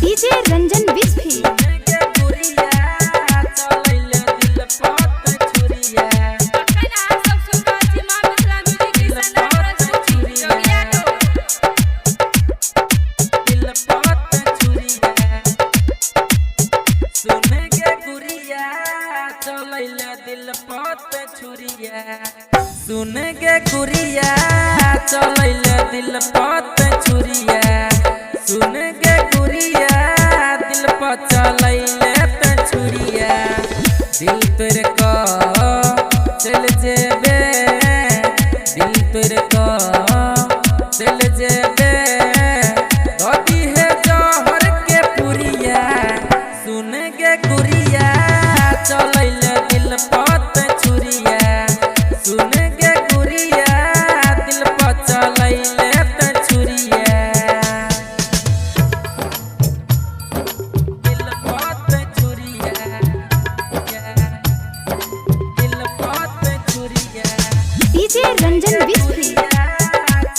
DJ Ranjan Bisfi सुन के गुरिया चलैल दिल पत छुरिया सुन के गुरिया दिल पर चलैल त छुरिया दिल तोर को चल जेबे दिल तोर को चल जेबे धोती है जहर के पुरिया सुन के गुरिया चलैल दिल पत छुरिया सुन के गुरिया दिल पर चलैले त छुरिया दिल पर छुरिया दिल पर छुरिया डीजे रंजन बिस्फी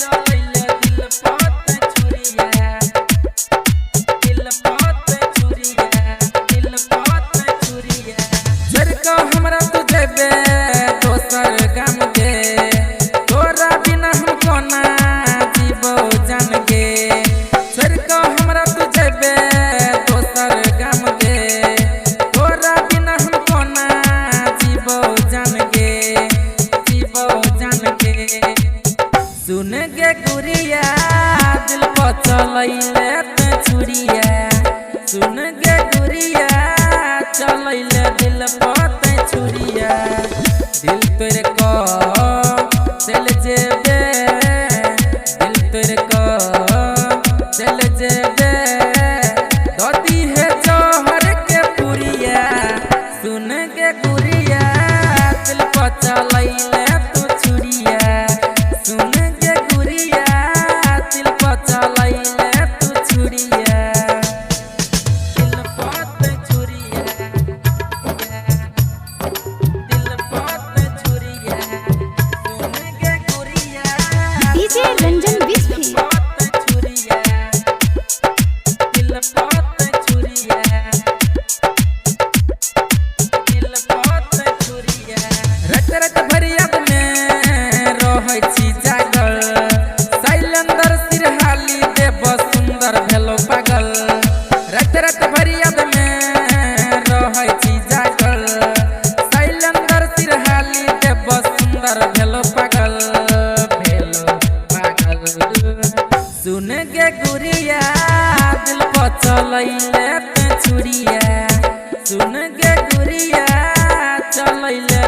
चलैले दिल पर छुरिया दिल पर छुरिया दिल पर छुरिया झरका हमरा तू देबे दोसर गम के तोरा बिना हम कोना जीवो जान के झरका हमरा तू देबे दोसर गम के तोरा बिना हम कोना जीवो जान के जीवो जान के सुन के गुरिया दिल पर चलैले त छुरिया सुन के गुरिया चलैले दिल पर त छुरिया दिल तोर को चल जेबे दिल तोर को चल जेबे धोती है जहर के पुरिया सुन के गुरिया दिल पर चलैले तू छुरिया सुन के गुरिया दिल पर चलैले तू छुरिया दिल पर छुरिया दिल पर छुरिया सुन के गुरिया डीजे रंजन बिस्फी छुरिया दिल पर छुरिया दिल पर छुरिया रत रत भर याद में रहै छी जागल शैलेंद्र सिरहाली देव सुंदर भेलो पागल रत रत भर याद में रहै छी जागल शैलेंद्र सिरहाली देव सुंदर भेलो पागल सुन के गुरिया दिल पर चलैले त छुरिया सुन के गुरिया चलैले